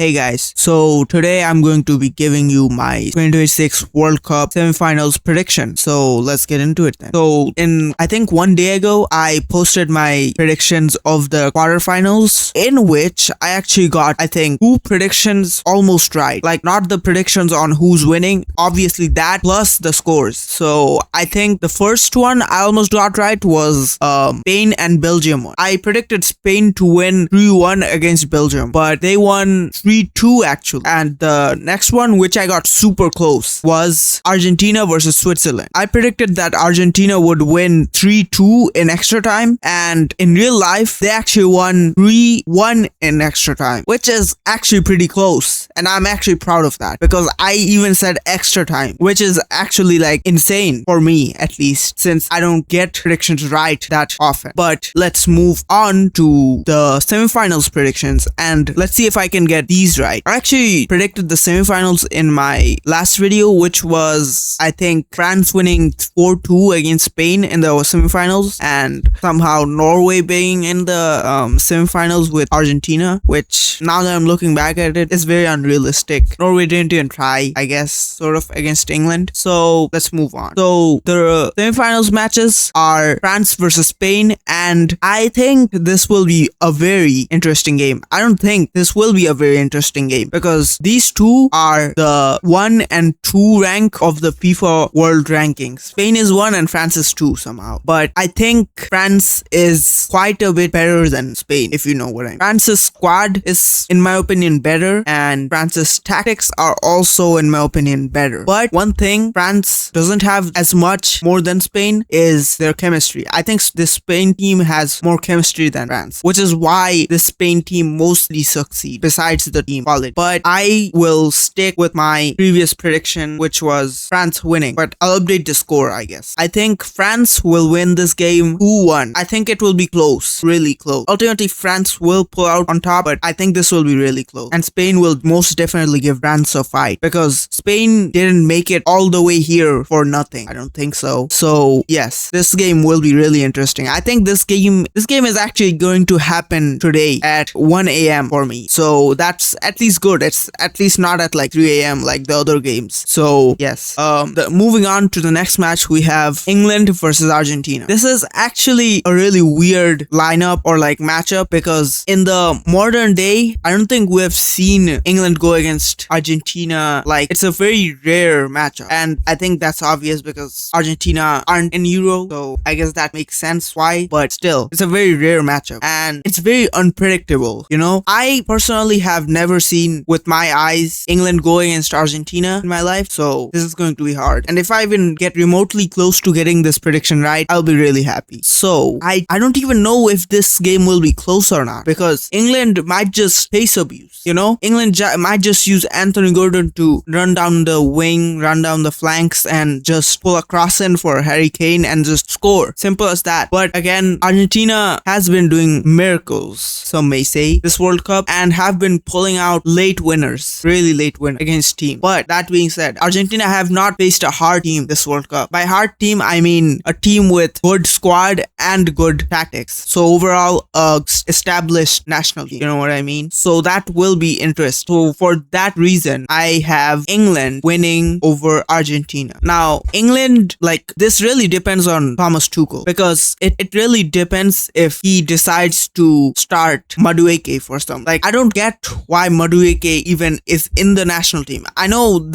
Hey guys, so today I'm going to be giving you my 2026 World Cup Semifinals prediction. So let's get into it then. So I think 1 day ago, I posted my predictions of the quarterfinals, in which I actually got, I think, 2 predictions almost right. Like, not the predictions on who's winning, obviously that, plus the scores. So I think the first one I almost got right was Spain and Belgium. I predicted Spain to win 3-1 against Belgium, but they won 3-2 actually. And the next one, which I got super close, was Argentina versus Switzerland. I predicted that Argentina would win 3-2 in extra time, and in real life, they actually won 3-1 in extra time, which is actually pretty close. And I'm actually proud of that, because I even said extra time, which is actually like insane for me, at least, since I don't get predictions right that often. But let's move on to the semifinals predictions, and let's see if I can get these right. I actually predicted the semifinals in my last video, which was, I think, France winning 4-2 against Spain in the semifinals, and somehow Norway being in the semifinals with Argentina, which, now that I'm looking back at it, is very unrealistic. Norway didn't even try, I guess, sort of, against England. So let's move on. So the semifinals matches are France versus Spain, and I think this will be a very interesting game. I don't think this will be a very interesting game, because these two are the 1 and 2 rank of the FIFA World Rankings. Spain is 1 and France is 2 somehow. But I think France is quite a bit better than Spain, if you know what I mean. France's squad is, in my opinion, better, and France's tactics are also, in my opinion, better. But one thing France doesn't have as much more than Spain is their chemistry. I think this Spain team has more chemistry than France, which is why the Spain team mostly succeed, besides the team quality. But I will stick with my previous prediction, which was France winning, but I'll update the score, I guess. I think France will win this game 2-1. I think it will be close, really close. Ultimately, France will pull out on top, but I think this will be really close. And Spain will most definitely give France a fight, because Spain didn't make it all the way here for nothing. I don't think so. So yes, this game will be really interesting. I think this game is actually going to happen today at 1 a.m. for me. So that's at least good. It's at least not at like 3 a.m. like the other games. So yes. Moving on to the next match, we have England versus Argentina. This is actually a really weird lineup or like matchup, because in the modern day, I don't think we have seen England go against Argentina. Like, it's a very rare matchup, and I think that's obvious because Argentina aren't in Euro, so I guess that makes sense why. But still, it's a very rare matchup, and it's very unpredictable, you know. I personally have never seen with my eyes England go against Argentina in my life, so this is going to be hard. And if I even get remotely close to getting this prediction right, I'll be really happy. So I don't even know if this game will be close or not, because England might just pace abuse, you know. England might just use Anthony Gordon to run down the wing, run down the flanks, and just pull a cross in for Harry Kane and just score. Simple as that. But again, Argentina has been doing miracles, some may say, this World Cup, and have been pulling out late winners, really late winners against teams. But that being said, Argentina have not faced a hard team this World Cup. By hard team, I mean a team with good squad and good tactics. So overall, established national team, you know what I mean? So that will be interesting. So for that reason, I have England winning over Argentina. Now, England, like, this really depends on Thomas Tuchel, because it really depends if he decides to start Madueke for some. Like, I don't get why Madueke even is in the national team. I know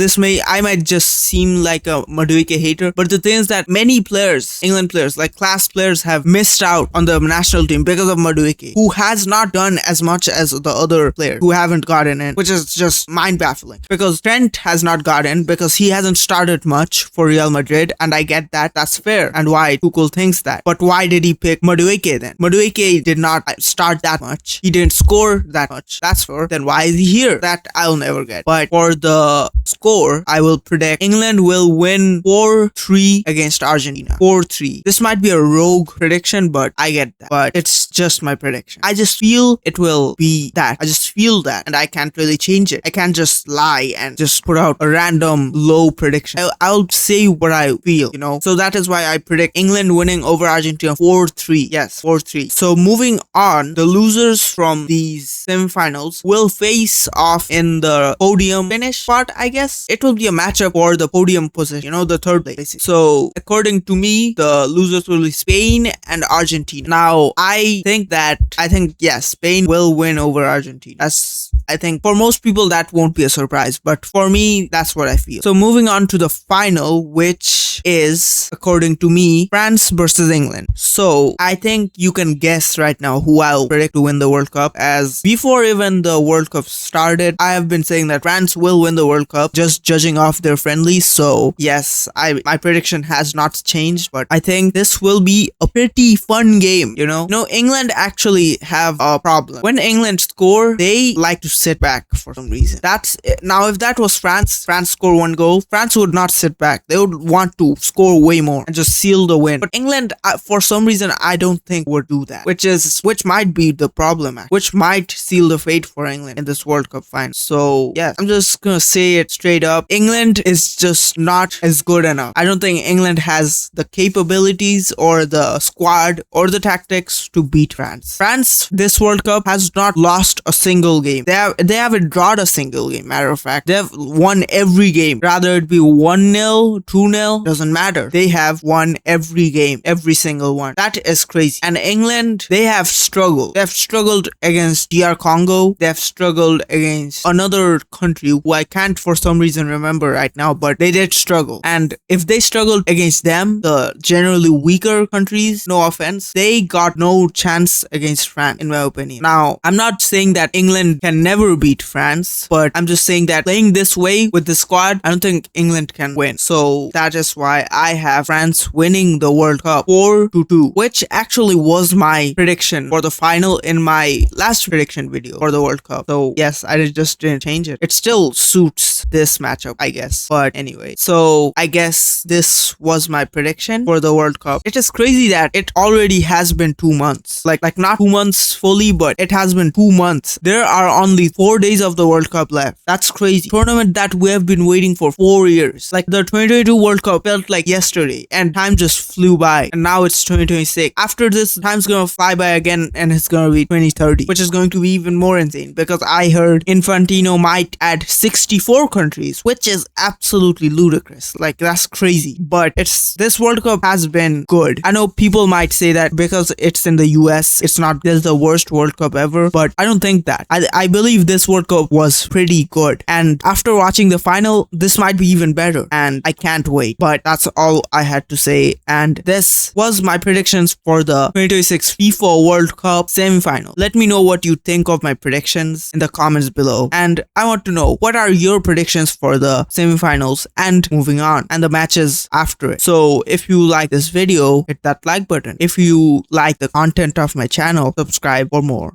I might just seem like a Madueke hater, but the thing is that many players, England players, like class players, have missed out on the national team because of Madueke, who has not done as much as the other players who haven't gotten in, which is just mind-baffling. Because Trent has not gotten because he hasn't started much for Real Madrid, and I get that. That's fair, and why Tuchel thinks that. But why did he pick Madueke then? Madueke did not start that much. He didn't score that much. That's fair. Then why is he here? That I'll never get. But for the score, I will predict England will win 4-3 against Argentina. 4-3. This might be a rogue prediction, but I get that. But it's just my prediction. I just feel it will be that. I just feel that, and I can't really change it. I can't just lie and just put out a random low prediction. I'll say what I feel, you know. So that is why I predict England winning over Argentina 4-3. Yes, 4-3. So moving on, the losers from these semifinals will face off in the podium finish part, I guess. It will be a matchup for the podium position, the third place, basically. So according to me, the losers will be Spain and Argentina. Now, I think, yes, Spain will win over Argentina. I think for most people that won't be a surprise, but for me, that's what I feel. So moving on to the final, which is, according to me, France versus England. So I think you can guess right now who I'll predict to win the World Cup, as before even the World Cup started, I have been saying that France will win the World Cup, just judging off their friendlies. So yes, my prediction has not changed, but I think this will be a pretty fun game, England actually have a problem. When England score, they like to sit back for some reason. Now if that was France score one goal, France would not sit back. They would want to score way more and just seal the win. But England, for some reason, I don't think would do that, which might be the problem, which might seal the fate for England in this World Cup final. So yeah, I'm just gonna say it straight up. England is just not as good enough. I don't think England has the capabilities or the squad or the tactics to beat France. France, this World Cup, has not lost a single game. They haven't drawn a single game. Matter of fact, they've won every game. Rather it be 1-0, 2-0, doesn't matter. They have won every game, every single one. That is crazy. And England, they have struggled. They have struggled against DR Congo. They have struggled against another country who I can't for some reason remember right now, but they did struggle. And if they struggled against them, the generally weaker countries, no offense, they got no chance against France, in my opinion. Now, I'm not saying that England can never beat France, but I'm just saying that playing this way with the squad, I don't think England can win. So that is why I have France winning the World Cup 4-2, which actually was my prediction for the final in my last prediction video for the World Cup. So yes, I just didn't change it. It still suits this matchup, I guess. But anyway, so I guess this was my prediction for the World Cup. It is crazy that it already has been 2 months. Like not 2 months fully, but it has been 2 months. There are only 4 days of the World Cup left. That's crazy. Tournament that we have been waiting for 4 years. Like the 2022 World Cup felt like yesterday and time just flew by, and now it's 2026. After this, time's gonna fly by again and it's gonna be 2030, which is going to be even more insane because I heard Infantino might add 64 countries, which is absolutely ludicrous. Like that's crazy. But this World Cup has been good. I know people might say that because it's in the US, it's not this the worst World Cup ever, but I don't think that. I believe this World Cup was pretty good, and after watching the final, this might be even better, and I can't wait. But that's all I had to say, and this was my predictions for the 2026 FIFA World Cup semifinal. Let me know what you think of my predictions in the comments below, and I want to know what are your predictions for the semifinals and moving on and the matches after it. So if you like this video, hit that like button. If you like the content of my channel, subscribe for more.